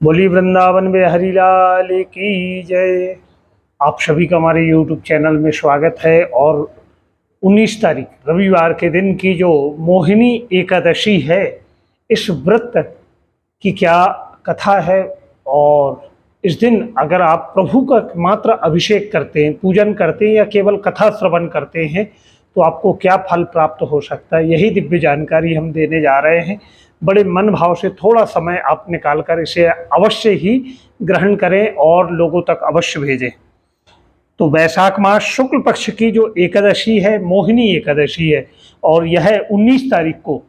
बोली वृंदावन में हरिलाल की जय। आप सभी का हमारे YouTube चैनल में स्वागत है। और 19 तारीख रविवार के दिन की जो मोहिनी एकादशी है, इस व्रत की क्या कथा है। और इस दिन अगर आप प्रभु का मात्र अभिषेक करते हैं, पूजन करते हैं या केवल कथा श्रवण करते हैं तो आपको क्या फल प्राप्त हो सकता है, यही दिव्य जानकारी हम देने जा रहे हैं। बड़े मन भाव से थोड़ा समय आप निकाल कर इसे अवश्य ही ग्रहण करें और लोगों तक अवश्य भेजें। तो वैशाख मास शुक्ल पक्ष की जो एकादशी है, मोहिनी एकादशी है, और यह 19 तारीख को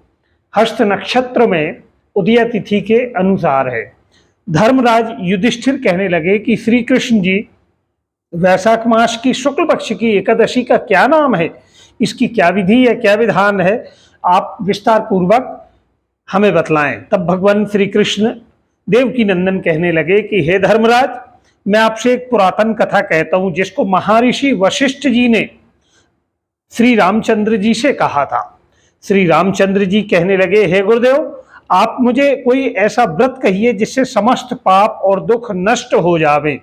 हस्त नक्षत्र में उदय तिथि के अनुसार है। धर्मराज युधिष्ठिर कहने लगे कि श्री कृष्ण जी, वैशाख मास की शुक्ल पक्ष की एकादशी का क्या नाम है, इसकी क्या विधि है, क्या विधान है, आप विस्तार पूर्वक हमें बतलाएं। तब भगवान श्री कृष्ण देवकी नंदन कहने लगे कि हे धर्मराज, मैं आपसे एक पुरातन कथा कहता हूं जिसको महर्षि वशिष्ठ जी ने श्री रामचंद्र जी से कहा था। श्री रामचंद्र जी कहने लगे, हे गुरुदेव, आप मुझे कोई ऐसा व्रत कहिए जिससे समस्त पाप और दुख नष्ट हो जावे।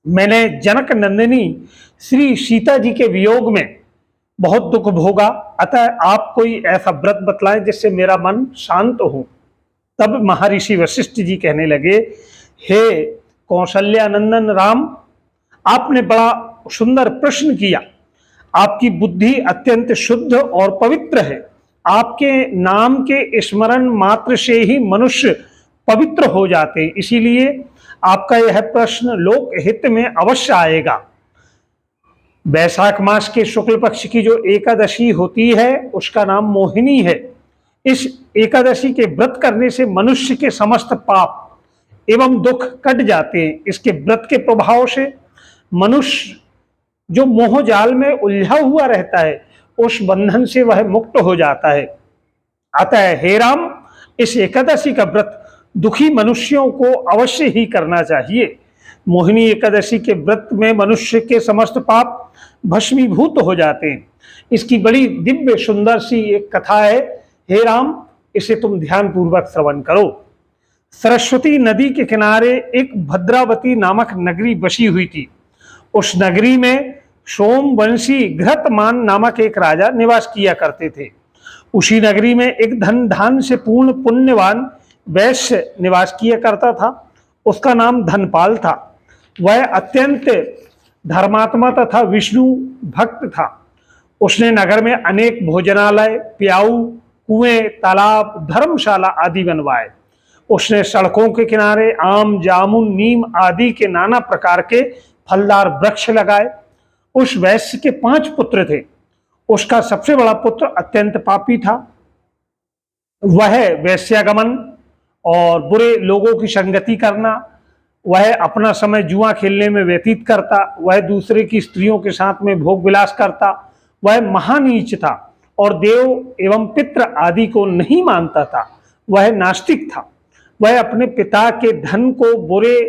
मैंने जनक नंदिनी श्री सीता जी के वियोग में बहुत दुख भोगा, अतः आप कोई ऐसा व्रत बतलाएं जिससे मेरा मन शांत हो। तब महर्षि वशिष्ठ जी कहने लगे, हे कौशल्यानंदन राम, आपने बड़ा सुंदर प्रश्न किया। आपकी बुद्धि अत्यंत शुद्ध और पवित्र है। आपके नाम के स्मरण मात्र से ही मनुष्य पवित्र हो जाते हैं, इसीलिए आपका यह प्रश्न लोक हित में अवश्य आएगा। वैशाख मास के शुक्ल पक्ष की जो एकादशी होती है उसका नाम मोहिनी है। इस एकादशी के व्रत करने से मनुष्य के समस्त पाप एवं दुख कट जाते हैं। इसके व्रत के प्रभाव से मनुष्य जो मोह जाल में उलझा हुआ रहता है, उस बंधन से वह मुक्त हो जाता है। अतः हे राम, इस एकादशी का व्रत दुखी मनुष्यों को अवश्य ही करना चाहिए। मोहिनी एकादशी के व्रत में मनुष्य के समस्त पाप भस्मीभूत हो जाते हैं। इसकी बड़ी दिव्य सुंदर सी एक कथा है। हे राम, इसे तुम ध्यान पूर्वक श्रवण करो। सरस्वती नदी के किनारे एक भद्रावती नामक नगरी बसी हुई थी। उस नगरी में सोमवंशी घृतमान नामक एक राजा निवास किया करते थे। उसी नगरी में एक धन धान से पूर्ण पुण्यवान वैश्य निवास किया करता था। उसका नाम धनपाल था। वह अत्यंत धर्मात्मा तथा विष्णु भक्त था। उसने नगर में अनेक भोजनालय, प्याऊ, कुएं, तालाब, धर्मशाला आदि बनवाए। उसने सड़कों के किनारे आम, जामुन, नीम आदि के नाना प्रकार के फलदार वृक्ष लगाए। उस वैश्य के 5 पुत्र थे। उसका सबसे बड़ा पुत्र अत्यंत पापी था। वह वैश्यागमन और बुरे लोगों की संगति करना, वह अपना समय जुआ खेलने में व्यतीत करता, वह दूसरे की स्त्रियों के साथ में भोग विलास करता, वह महानीच था और देव एवं पितृ आदि को नहीं मानता था। वह नास्तिक था। वह अपने पिता के धन को बुरे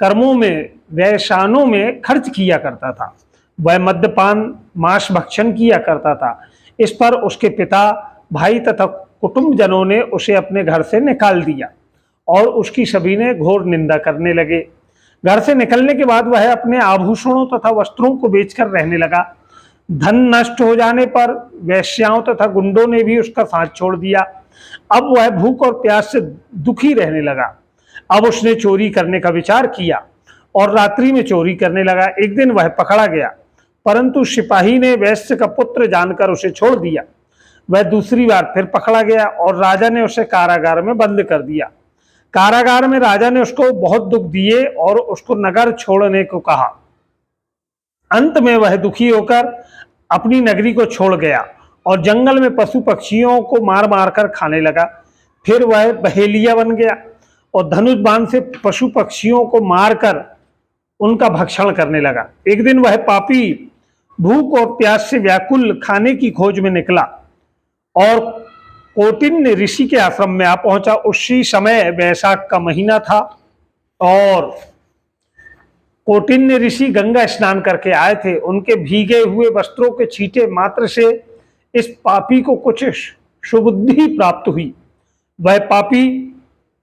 कर्मों में, व्यसनों में खर्च किया करता था। वह मद्यपान, मांस भक्षण किया करता था। इस पर उसके पिता, भाई तथा कुटुंबजनों ने उसे अपने घर से निकाल दिया और उसकी सभी ने घोर निंदा करने लगे। घर से निकलने के बाद वह अपने आभूषणों तथा वस्त्रों को बेचकर रहने लगा। धन नष्ट हो जाने पर वेश्याओं तथा गुंडों ने भी उसका साथ छोड़ दिया। अब वह भूख और प्यास से दुखी रहने लगा। अब उसने चोरी करने का विचार किया और रात्रि में चोरी करने लगा। एक दिन वह पकड़ा गया, परंतु सिपाही ने वैश्य का पुत्र जानकर उसे छोड़ दिया। वह दूसरी बार फिर पकड़ा गया और राजा ने उसे कारागार में बंद कर दिया। कारागार में राजा ने उसको बहुत दुख दिए और उसको नगर छोड़ने को कहा। अंत में वह दुखी होकर अपनी नगरी को छोड़ गया और जंगल में पशु पक्षियों को मार मार कर खाने लगा। फिर वह बहेलिया बन गया और धनुष बाण से पशु पक्षियों को मारकर उनका भक्षण करने लगा। एक दिन वह पापी भूख और प्यास से व्याकुल खाने की खोज में निकला और कौटिन्य ऋषि के आश्रम में आ पहुंचा। उसी समय वैशाख का महीना था और कौटिन्य ऋषि गंगा स्नान करके आए थे। उनके भीगे हुए वस्त्रों के छींटे मात्र से इस पापी को कुछ सुबुद्धि प्राप्त हुई। वह पापी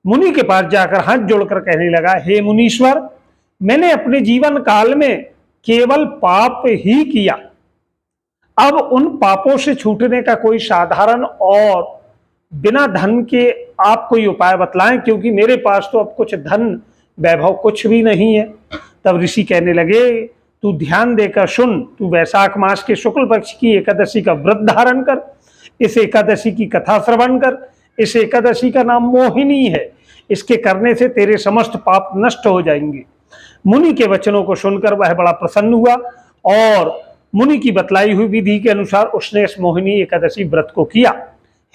मुनि के पास जाकर हाथ जोड़कर कहने लगा, हे मुनीश्वर, मैंने अपने जीवन काल में केवल पाप ही किया। अब उन पापों से छूटने का कोई साधारण और बिना धन के आप कोई उपाय बतलाएं, क्योंकि मेरे पास तो अब कुछ धन वैभव कुछ भी नहीं है। तब ऋषि कहने लगे, तू ध्यान देकर सुन, तू वैशाख मास के शुक्ल पक्ष की एकादशी का व्रत धारण कर। इस एकादशी की कथा श्रवण कर। इस एकादशी का नाम मोहिनी है। इसके करने से तेरे समस्त पाप नष्ट हो जाएंगे। मुनि के वचनों को सुनकर वह बड़ा प्रसन्न हुआ और मुनि की बतलाई हुई विधि के अनुसार उसने इस मोहिनी एकादशी व्रत को किया।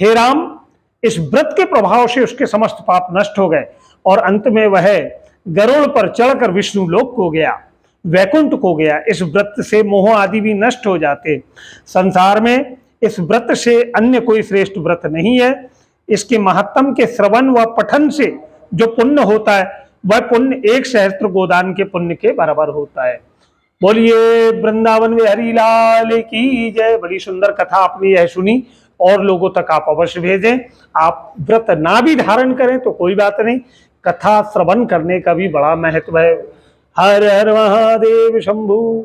हे राम, इस व्रत के प्रभाव से उसके समस्त पाप नष्ट हो गए और अंत में वह गरुड़ पर चढ़कर विष्णु लोक को गया, वैकुंठ को गया। इस व्रत से मोह आदि भी नष्ट हो जाते। संसार में इस व्रत से अन्य कोई श्रेष्ठ व्रत नहीं है। इसके महत्तम के श्रवण व पठन से जो पुण्य होता है वह पुण्य 1 सहस्त्र गोदान के पुण्य के बराबर होता है। बोलिए वृंदावन में हरि लाल की जय। बड़ी सुंदर कथा आपने यह सुनी और लोगों तक आप अवश्य भेजें। आप व्रत ना भी धारण करें तो कोई बात नहीं, कथा श्रवण करने का भी बड़ा महत्व है। हर हर महादेव शंभु।